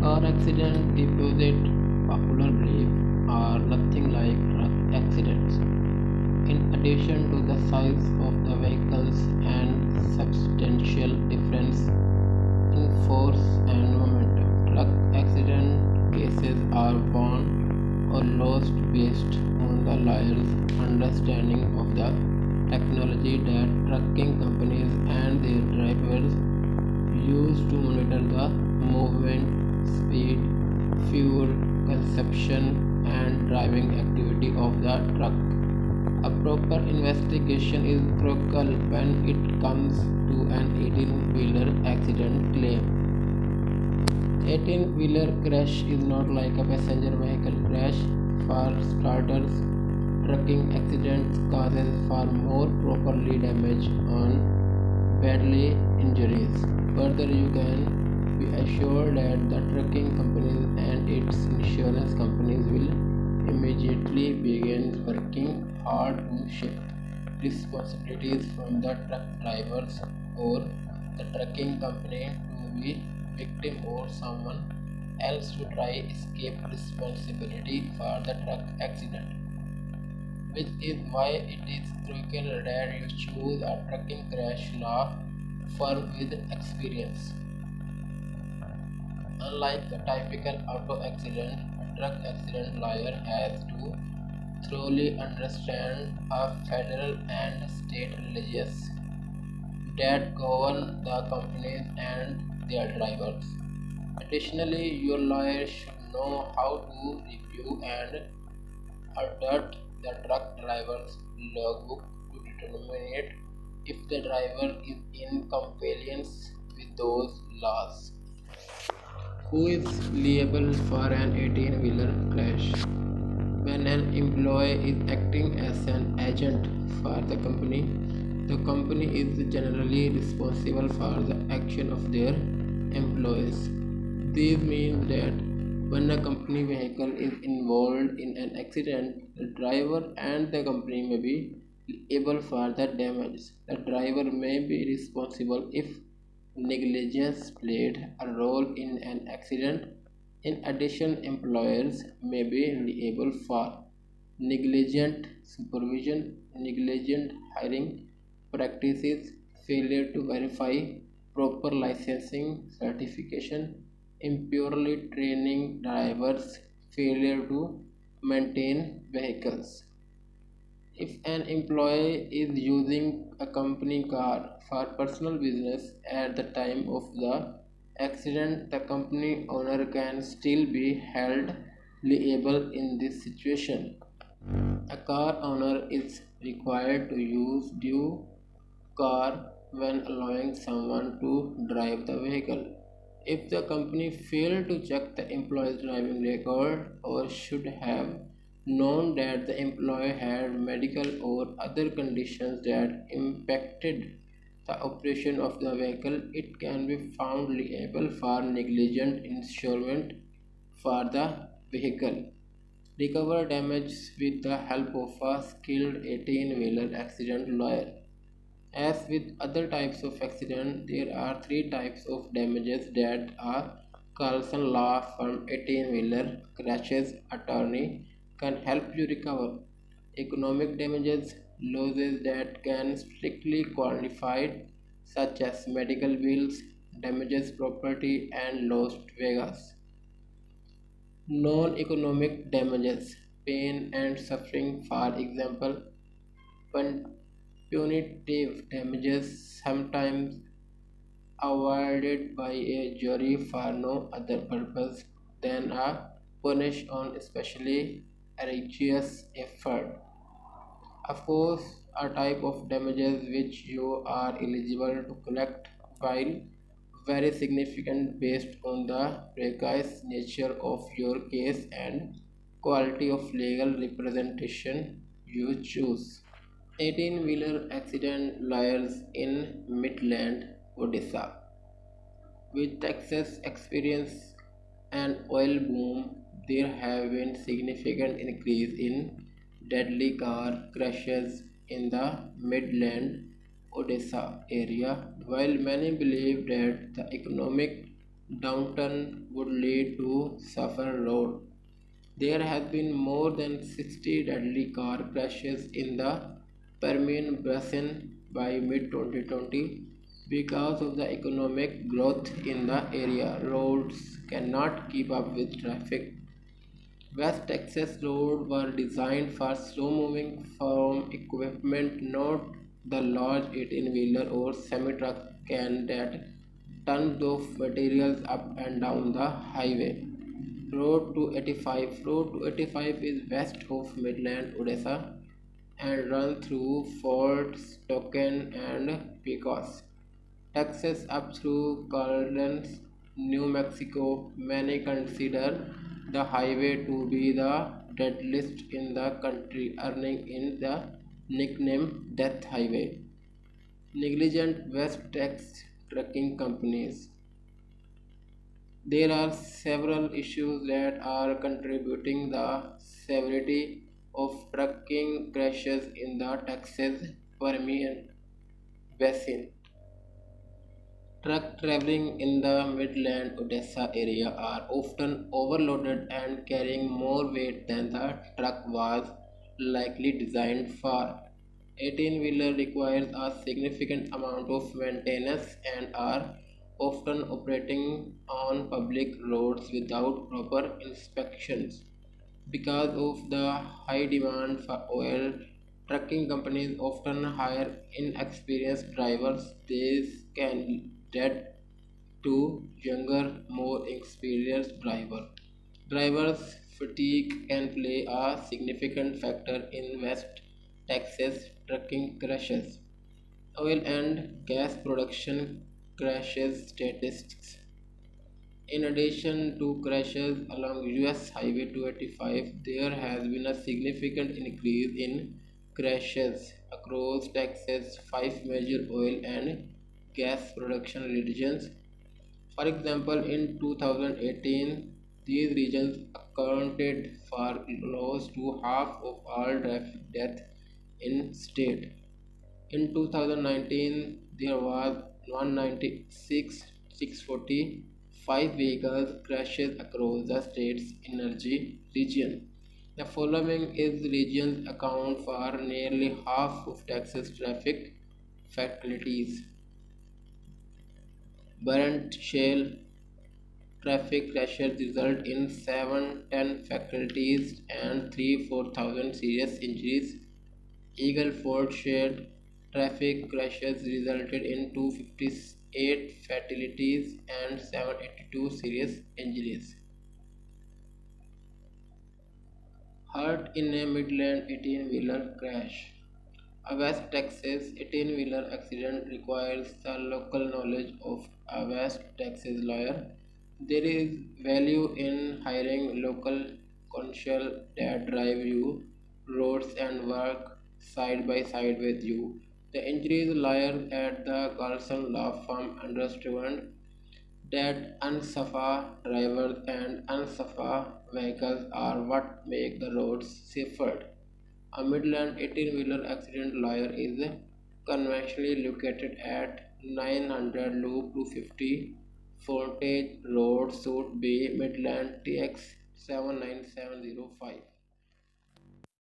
Car accident deposit popular belief are nothing like truck accidents. In addition to the size of the vehicles and substantial difference in force and momentum, truck accident cases are won or lost based on the liar's understanding of the technology that trucking companies and their drivers use to monitor the movement, speed, fuel consumption, and driving activity of the truck. A proper investigation is crucial when it comes to an 18-wheeler accident claim. 18-wheeler crash is not like a passenger vehicle crash. For starters, trucking accidents causes far more property damage and badly injuries. Further, you can be assured that the trucking companies and its insurance companies will immediately begin working hard to shift responsibilities from the truck drivers or the trucking company to the victim or someone else to try escape responsibility for the truck accident, which is why it is crucial that you choose a trucking crash law firm with experience. Unlike a typical auto accident, a truck accident lawyer has to thoroughly understand a federal and state legislation that govern the companies and their drivers. Additionally, your lawyer should know how to review and audit the truck driver's logbook to determine if the driver is in compliance with those laws. Who is liable for an 18-wheeler crash? When an employee is acting as an agent for the company is generally responsible for the action of their employees. This means that when a company vehicle is involved in an accident, the driver and the company may be liable for the damage. The driver may be responsible if negligence played a role in an accident. In addition, employers may be liable for negligent supervision, negligent hiring practices, failure to verify proper licensing certification, improperly training drivers, failure to maintain vehicles. If an employee is using a company car for personal business at the time of the accident, the company owner can still be held liable in this situation. A car owner is required to use due car when allowing someone to drive the vehicle. If the company failed to check the employee's driving record or should have known that the employee had medical or other conditions that impacted the operation of the vehicle, it can be found liable for negligent insurance for the vehicle. Recover damage with the help of a skilled 18-wheeler accident lawyer. As with other types of accident, there are three types of damages that a Carlson law firm 18-wheeler crashes attorney can help you recover. Economic damages, losses that can strictly quantified, such as medical bills, damages property, and lost Vegas. Non-economic damages, pain and suffering, for example, punitive damages sometimes awarded by a jury for no other purpose than a punish on especially egregious effort. Of course, a type of damages which you are eligible to collect while very significant based on the precise nature of your case and quality of legal representation you choose. 18-wheeler accident lawyers in Midland, Odisha. With Texas experience and oil boom, there have been significant increase in deadly car crashes in the Midland, Odisha area. While many believe that the economic downturn would lead to Suffolk Road. There have been more than 60 deadly car crashes in the Permian Basin by mid 2020 because of the economic growth in the area. Roads cannot keep up with traffic. West Texas roads were designed for slow-moving farm equipment, not the large 18-wheeler or semi-truck can that tons of materials up and down the highway. Road 285. Road 285 is west of Midland, Odessa and runs through Fort Stockton and Pecos, Texas up through Caldwell, New Mexico. Many consider the highway to be the deadliest in the country, earning in the nickname Death Highway. Negligent West Texas trucking companies. There are several issues that are contributing the severity of trucking crashes in the Texas Permian Basin. Trucks traveling in the Midland Odessa area are often overloaded and carrying more weight than the truck was likely designed for. 18-wheeler requires a significant amount of maintenance and are often operating on public roads without proper inspections. Because of the high demand for oil, trucking companies often hire inexperienced drivers. This can lead to younger, more experienced drivers. Drivers' fatigue can play a significant factor in West Texas trucking crashes. Oil and gas production crashes statistics. In addition to crashes along US Highway 285, there has been a significant increase in crashes across Texas' five major oil and gas production regions. For example, in 2018, these regions accounted for close to half of all traffic deaths in state. In 2019, there was 196,645 vehicle crashes across the state's energy region. The following is regions account for nearly half of Texas traffic fatalities. Burnt shale traffic crashes result in 710 fatalities and 3,000-4,000 serious injuries. Eagle Ford shale traffic crashes resulted in 258 fatalities and 782 serious injuries. Hurt in a Midland 18-wheeler crash. A West Texas 18-wheeler accident requires the local knowledge of a West Texas lawyer. There is value in hiring local counsel that drive you roads and work side by side with you. The injuries lawyers at the Carlson law firm understand that unsafe drivers and unsafe vehicles are what make the roads safer. A Midland 18-wheeler accident lawyer is conventionally located at 900 Loop 250 Frontage Road, Suite B, Midland, TX 79705.